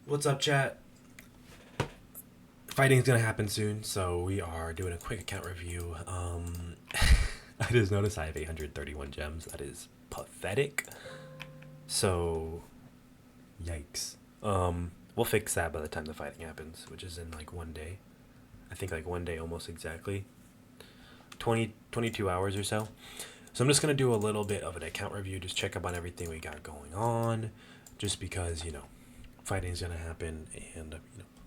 What's up, chat? Fighting's gonna happen soon, so we are doing a quick account review. I just noticed I have 831 gems. That is pathetic. So, yikes. We'll fix that by the time the fighting happens, which is in like one day. I think like one day almost exactly. 22 hours or so. So I'm just gonna do a little bit of an account review, just check up on everything we got going on, just because fighting's gonna happen, and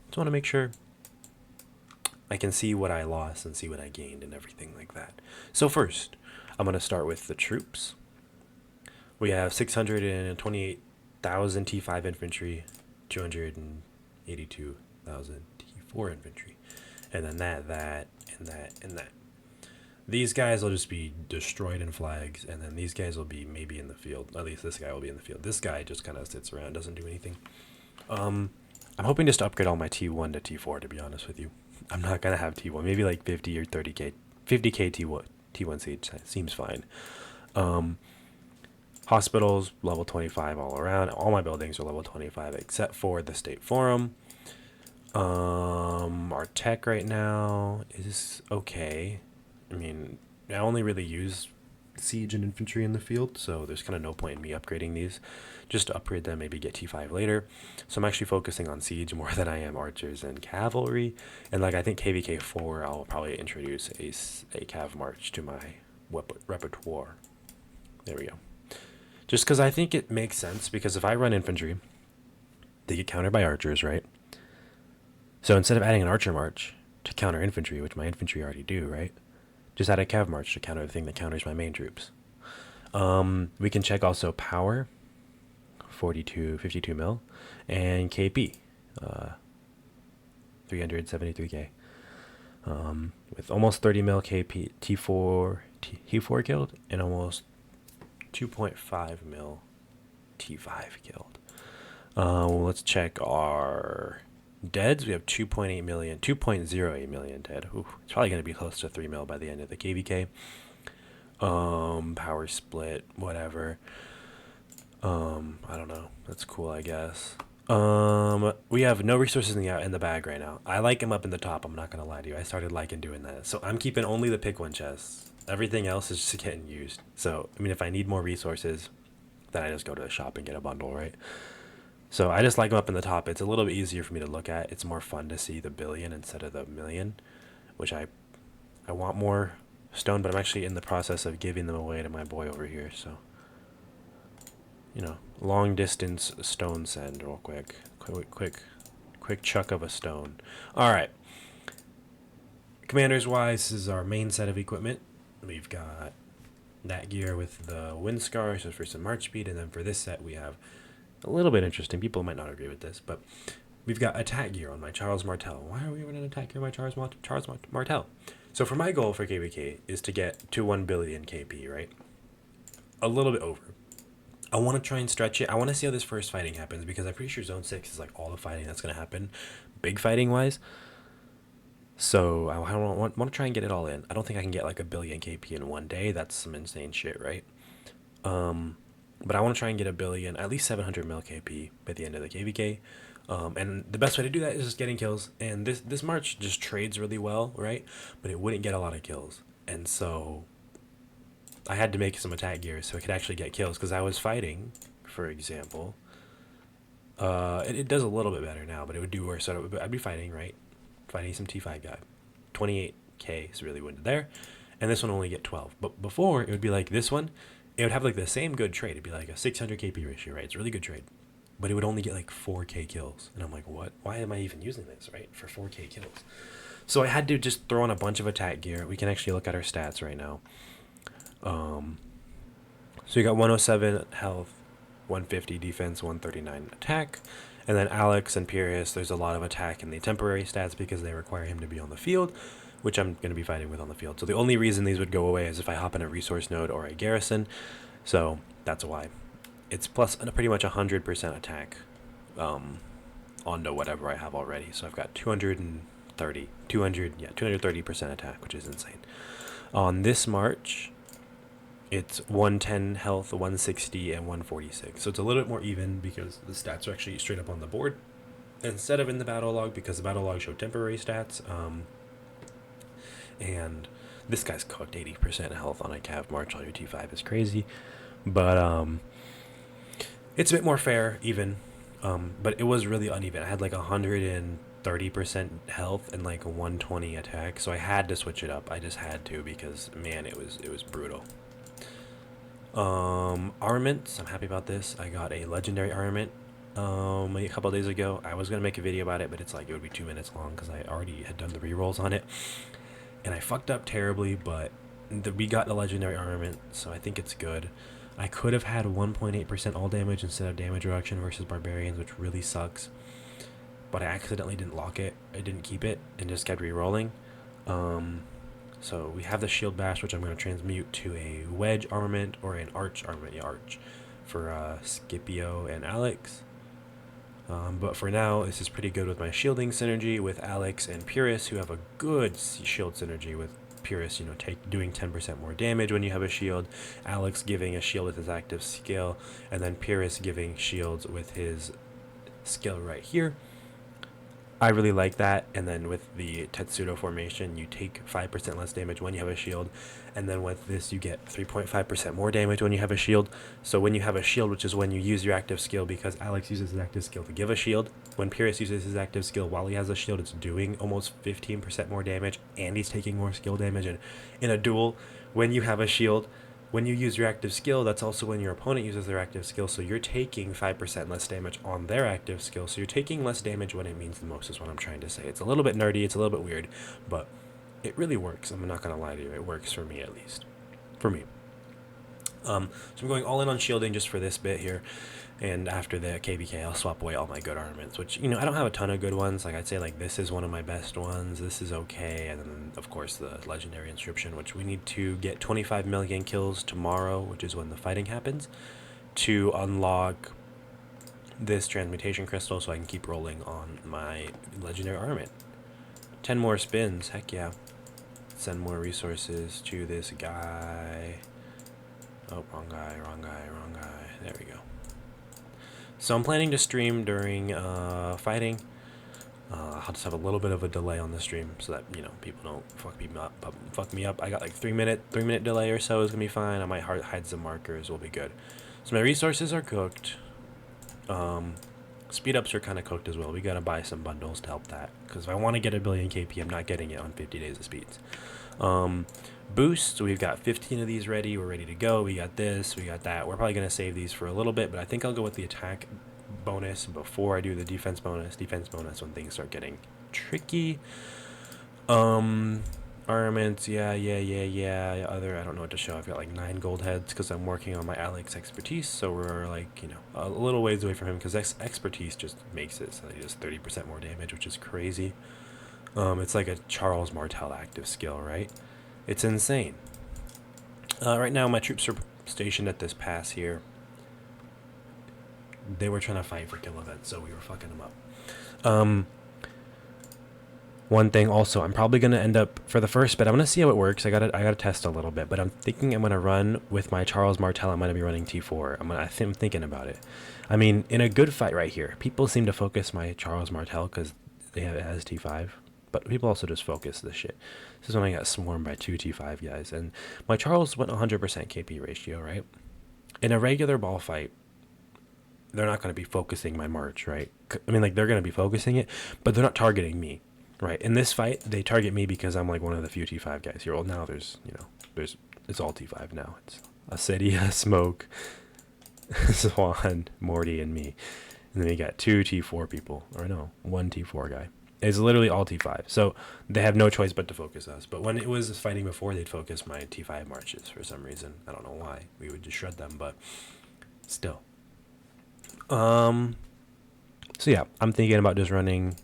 just want to make sure I can see what I lost and see what I gained and everything like that. So first, I'm going to start with the troops. We have 628,000 T5 infantry, 282,000 T4 infantry, and then that, and that. These guys will just be destroyed in flags, and then these guys will be maybe in the field. At least this guy will be in the field. This guy just kind of sits around, doesn't do anything. I'm hoping just to upgrade all my T1 to T4, to be honest with you. I'm not going to have T1. Maybe like 50 or 30k. 50k T1 siege seems fine. Hospitals, level 25 all around. All my buildings are level 25 except for the State Forum. Our tech right now is okay. I mean, I only really use siege and infantry in the field, so there's kind of no point in me upgrading these. Just to upgrade them, maybe get T5 later. So I'm actually focusing on siege more than I am archers and cavalry. And like I think KVK 4, I'll probably introduce a cav march to my repertoire. There we go. Just because I think it makes sense, because if I run infantry, they get countered by archers, right? So instead of adding an archer march to counter infantry, which my infantry already do, right? Just add a cav march to counter the thing that counters my main troops. We can check also power, 52 mil, and KP, 373k. With almost 30 mil KP, T4 killed, and almost 2.5 mil T5 killed. Let's check our deads. We have 2.08 million dead. Ooh, it's probably going to be close to 3 mil by the end of the KVK. Power split, whatever. I don't know. That's cool, I guess. We have no resources in the bag right now. I like them up in the top. I'm not gonna lie to you. I started liking doing that. So I'm keeping only the pick one chests. Everything else is just getting used. So I mean, if I need more resources, then I just go to the shop and get a bundle, right? So I just like them up in the top. It's a little bit easier for me to look at. It's more fun to see the billion instead of the million, which I want more stone, but I'm actually in the process of giving them away to my boy over here. So, long distance stone send real quick chuck of a stone. All right, commanders wise, this is our main set of equipment. We've got that gear with the wind scar, so for some march speed, and then for this set we have a little bit interesting. People might not agree with this, but we've got attack gear on my Charles Martel. Why are we running attack gear on my Charles Martel? So for my goal for KVK is to get to 1 billion KP, right? A little bit over. I want to try and stretch it. I want to see how this first fighting happens, because I'm pretty sure Zone 6 is like all the fighting that's going to happen, big fighting wise. So I want to try and get it all in. I don't think I can get like a billion KP in one day. That's some insane shit, right? But I want to try and get a billion, at least 700 mil KP by the end of the KVK. And the best way to do that is just getting kills. And this march just trades really well, right? But it wouldn't get a lot of kills. And so I had to make some attack gear so I could actually get kills, because I was fighting, for example. It does a little bit better now, but it would do worse. So I'd be fighting, right? Fighting some T5 guy. 28k is really winded there. And this one only get 12. But before, it would be like this one. It would have like the same good trade. It'd be like a 600 KP ratio, right? It's a really good trade. But it would only get like 4k kills. And I'm like, what? Why am I even using this, right? For 4k kills. So I had to just throw on a bunch of attack gear. We can actually look at our stats right now. So you got 107 health, 150 defense, 139 attack. And then Alex and Pyrrhus, there's a lot of attack in the temporary stats because they require him to be on the field, which I'm going to be fighting with on the field. So the only reason these would go away is if I hop in a resource node or a garrison. So that's why. It's plus pretty much 100% attack onto whatever I have already. So I've got 230% attack, which is insane. On this march, it's 110 health, 160, and 146. So it's a little bit more even because the stats are actually straight up on the board. instead of in the battle log, because the battle log showed temporary stats. And this guy's cooked. 80% health on a Cav March while your T5 is crazy. But it's a bit more fair, even. But it was really uneven. I had like 130% health and like a 120 attack, so I had to switch it up. I just had to, because man, it was brutal. Armaments. I'm happy about this. I got a legendary armament a couple days ago. I was gonna make a video about it, but it's like it would be 2 minutes long because I already had done the rerolls on it, and I fucked up terribly. But we got the legendary armament, so I think it's good. I could have had 1.8% all damage instead of damage reduction versus barbarians, which really sucks. But I accidentally didn't lock it. I didn't keep it and just kept re-rolling. So we have the shield bash, which I'm going to transmute to a wedge armament or an arch armament. Yeah, arch for Scipio and Alex. But for now, this is pretty good with my shielding synergy with Alex and Purus, who have a good shield synergy with Purus, doing 10% more damage when you have a shield, Alex giving a shield with his active skill, and then Purus giving shields with his skill right here. I really like that. And then with the Tetsudo formation, you take 5% less damage when you have a shield, and then with this you get 3.5% more damage when you have a shield. So when you have a shield, which is when you use your active skill, because Alex uses his active skill to give a shield, when Pyrrhus uses his active skill while he has a shield, it's doing almost 15% more damage, and he's taking more skill damage. And in a duel, when you have a shield, when you use your active skill, that's also when your opponent uses their active skill, so you're taking 5% less damage on their active skill, so you're taking less damage when it means the most, is what I'm trying to say. It's a little bit nerdy, it's a little bit weird, but it really works. I'm not going to lie to you, it works for me, at least. For me. So I'm going all in on shielding just for this bit here, and after the KBK I'll swap away all my good armaments, which, I don't have a ton of good ones. Like, I'd say like this is one of my best ones, this is okay, and then of course the legendary inscription, which we need to get 25 million kills tomorrow, which is when the fighting happens, to unlock this transmutation crystal, so I can keep rolling on my legendary armament. 10 more spins, heck yeah. Send more resources to this guy. Oh, wrong guy. There we go. So I'm planning to stream during fighting. I'll just have a little bit of a delay on the stream so that, people don't fuck me up. I got like 3 minute delay or so is gonna be fine. I might hide some markers, will be good. So my resources are cooked. Speed ups are kind of cooked as well. We gotta buy some bundles to help that, because if I want to get a billion KP, I'm not getting it on 50 days of speeds. Boost, so we've got 15 of these ready. We're ready to go. We got this, we got that. We're probably going to save these for a little bit, but I think I'll go with the attack bonus before I do the defense bonus when things start getting tricky. Armaments, yeah. Other, I don't know what to show. I've got like 9 gold heads because I'm working on my Alex expertise, so we're like, a little ways away from him, because expertise just makes it so he does 30% more damage, which is crazy. It's like a Charles Martel active skill, right? It's insane. Right now, my troops are stationed at this pass here. They were trying to fight for kill events, so we were fucking them up. One thing also, I'm probably going to end up, for the first bit, I'm going to see how it works. I gotta test a little bit, but I'm thinking I'm going to run with my Charles Martel. I'm going to be running T4. I'm thinking about it. I mean, in a good fight right here, people seem to focus my Charles Martel because it has T5. But people also just focus this shit. This is when I got swarmed by 2 T5 guys. And my Charles went 100% KP ratio, right? In a regular ball fight, they're not going to be focusing my March, right? I mean, like, they're going to be focusing it, but they're not targeting me, right? In this fight, they target me because I'm like one of the few T5 guys here. Well, now it's all T5 now. It's Acedia, Smoke, Swan, Morty, and me. And then we got 2 T4 people. Or no, 1 T4 guy. It's literally all T5, so they have no choice but to focus us. But when it was fighting before, they'd focus my T5 marches for some reason. I don't know why. We would just shred them, but still. So yeah, I'm thinking about just running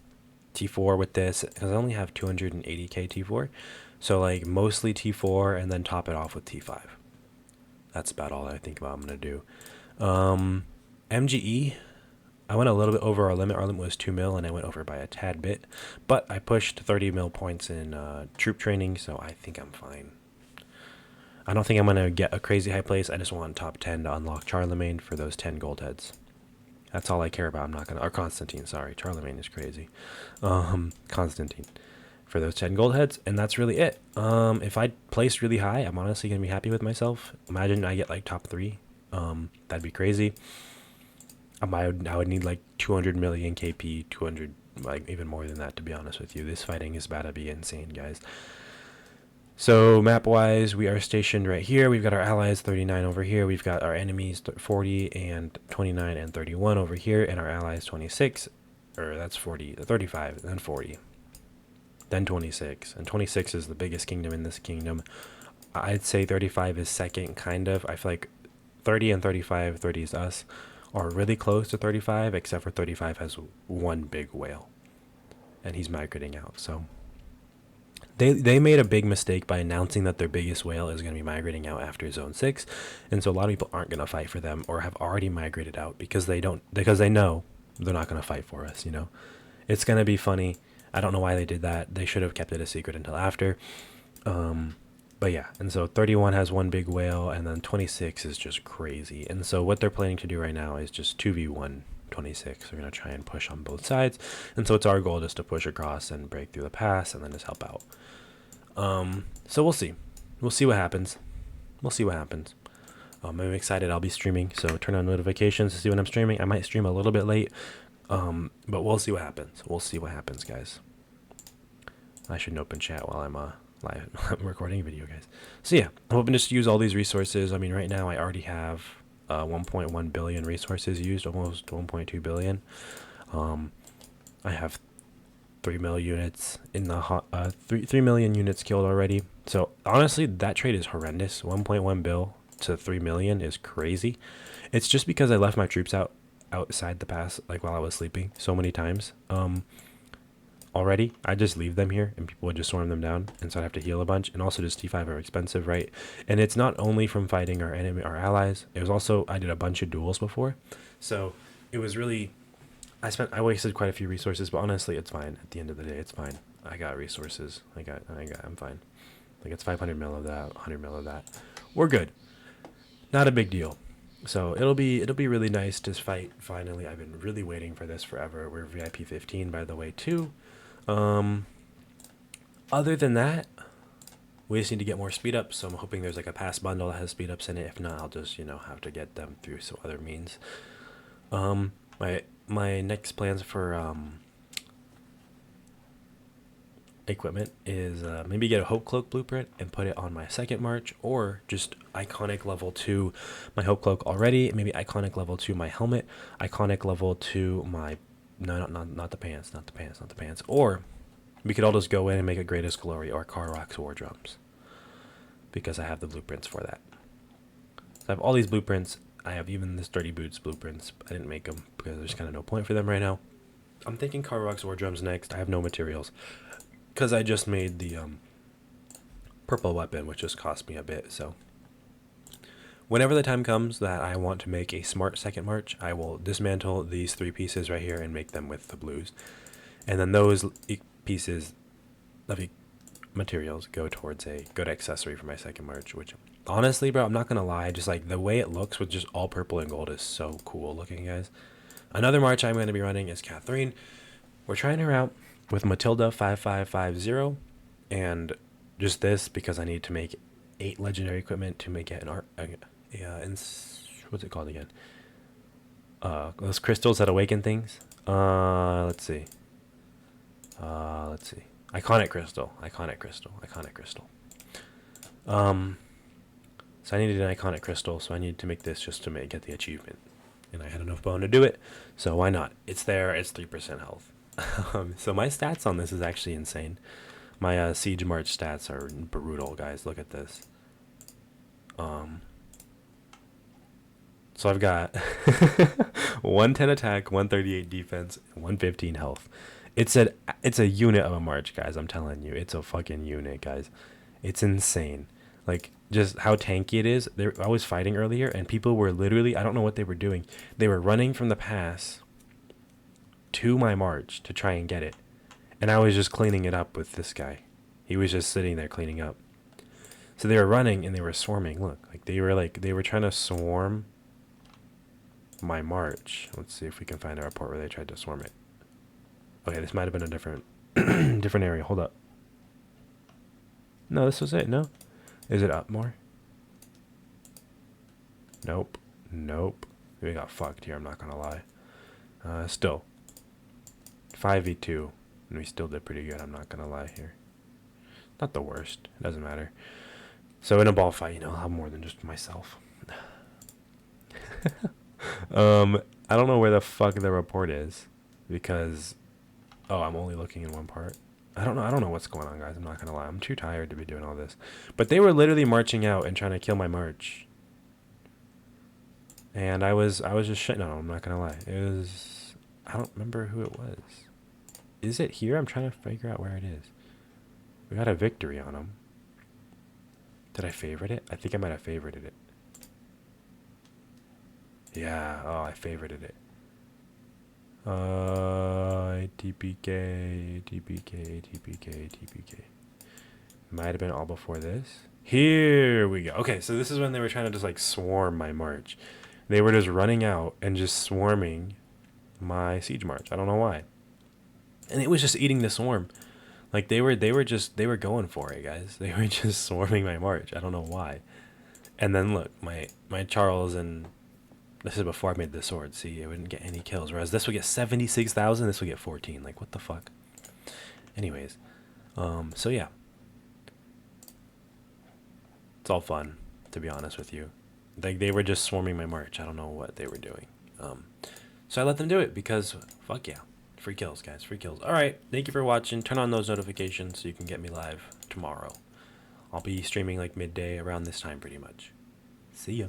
T4 with this, because I only have 280k T4, so like mostly T4 and then top it off with T5. That's about all I think about I'm gonna do. MGE, I went a little bit over our limit. Our limit was 2 mil, and I went over by a tad bit. But I pushed 30 mil points in troop training, so I think I'm fine. I don't think I'm going to get a crazy high place. I just want top 10 to unlock Charlemagne for those 10 gold heads. That's all I care about. I'm not gonna, or Constantine, sorry. Charlemagne is crazy. Constantine for those 10 gold heads, and that's really it. If I placed really high, I'm honestly gonna be happy with myself. Imagine I get like top 3. That'd be crazy. I would need like 200 million KP, 200, like even more than that, to be honest with you. This fighting is about to be insane, guys. So map-wise, we are stationed right here. We've got our allies 39 over here. We've got our enemies 40 and 29 and 31 over here, and our allies 26, or that's 40, 35, then 40, then 26. And 26 is the biggest kingdom in this kingdom. I'd say 35 is second, kind of. I feel like 30 and 35, 30 is us, are really close to 35, except for 35 has one big whale, and he's migrating out, so... They made a big mistake by announcing that their biggest whale is going to be migrating out after Zone 6, and so a lot of people aren't going to fight for them or have already migrated out because they know they're not going to fight for us, you know. It's going to be funny. I don't know why they did that. They should have kept it a secret until after. But yeah, and so 31 has one big whale, and then 26 is just crazy. And so what they're planning to do right now is just 2v1 26. We're going to try and push on both sides, and so it's our goal just to push across and break through the pass and then just help out. So we'll see what happens. I'm excited. I'll be streaming, so turn on notifications to see when I'm streaming. I might stream a little bit late, but we'll see what happens, guys. I shouldn't open chat while I'm live recording a video, guys. So yeah, I'm hoping just to use all these resources. I mean, right now I already have 1.1 billion resources used, almost 1.2 billion. I have 3 million units in the 3 million units killed already. So honestly, that trade is horrendous. 1.1 bill to 3 million is crazy. It's just because I left my troops outside the pass, like while I was sleeping, so many times. Already, I just leave them here and people would just storm them down, and so I'd have to heal a bunch. And also, just T5 are expensive, right? And it's not only from fighting our allies. It was also, I did a bunch of duels before, so it was really, I wasted quite a few resources, but honestly, it's fine. At the end of the day, it's fine. I got resources. I'm fine. Like, it's 500 mil of that, 100 mil of that. We're good. Not a big deal. So it'll be really nice to fight finally. I've been really waiting for this forever. We're VIP 15, by the way, too. Other than that, we just need to get more speed ups. So I'm hoping there's like a pass bundle that has speed ups in it. If not, I'll just, have to get them through some other means. My next plans for equipment is maybe get a Hope Cloak blueprint and put it on my second march, or just iconic level 2 my Hope Cloak already, maybe iconic level 2 my helmet, iconic level 2 my not the pants, or we could all just go in and make a Greatest Glory or Karok's War Drums, because I have the blueprints for that. So I have all these blueprints. I have even the Sturdy Boots blueprints. I didn't make them because there's kind of no point for them right now. I'm thinking Karok's War Drums next. I have no materials because I just made the purple weapon, which just cost me a bit. So whenever the time comes that I want to make a smart second march, I will dismantle these 3 pieces right here and make them with the blues. And then those pieces of materials go towards a good accessory for my second march, which honestly, bro, I'm not gonna lie, just like the way it looks with just all purple and gold is so cool looking, guys. Another march I'm going to be running is Catherine. We're trying her out with Matilda 5550, and just this because I need to make 8 legendary equipment to make it an art. What's it called again? Those crystals that awaken things. Let's see. Iconic crystal. So I needed an iconic crystal, so I needed to make this just to get the achievement. And I had enough bone to do it, so why not? It's there, it's 3% health. So my stats on this is actually insane. My Siege March stats are brutal, guys. Look at this. So I've got 110 attack, 138 defense, 115 health. It's a unit of a march, guys. I'm telling you, it's a fucking unit, guys. It's insane. Like, just how tanky it is. I was fighting earlier, and people were literally, I don't know what they were doing. They were running from the pass to my march to try and get it. And I was just cleaning it up with this guy. He was just sitting there cleaning up. So they were running, and they were swarming. Look, they were trying to swarm my march. Let's see if we can find a report where they tried to swarm it. Okay, this might have been a different different area. Hold up. No, this was it. No? Is it up more? Nope. Nope. We got fucked here, I'm not gonna lie. Still. 5v2. And we still did pretty good, I'm not gonna lie here. Not the worst. It doesn't matter. So in a ball fight, I'll have more than just myself. I don't know where the fuck the report is. Because... Oh, I'm only looking in one part. I don't know what's going on, guys. I'm not gonna lie. I'm too tired to be doing all this. But they were literally marching out and trying to kill my march. And I was just shitting on them, I'm not gonna lie. It was... I don't remember who it was. Is it here? I'm trying to figure out where it is. We got a victory on them. Did I favorite it? I think I might have favorited it. Yeah, oh, I favorited it. TPK, TPK, TPK, TPK. Might have been all before this. Here we go. Okay, so this is when they were trying to just like swarm my march. They were just running out and just swarming my siege march. I don't know why. And it was just eating the swarm. Like they were going for it, guys. They were just swarming my march. I don't know why. And then look, my Charles, and this is before I made the sword. See, it wouldn't get any kills. Whereas this would get 76,000. This would get 14. Like what the fuck. Anyways, so yeah, it's all fun, to be honest with you. Like they were just swarming my march. I don't know what they were doing. So I let them do it because fuck yeah. Free kills, guys. Free kills. Alright, thank you for watching. Turn on those notifications so you can get me live tomorrow. I'll be streaming like midday around this time pretty much. See ya.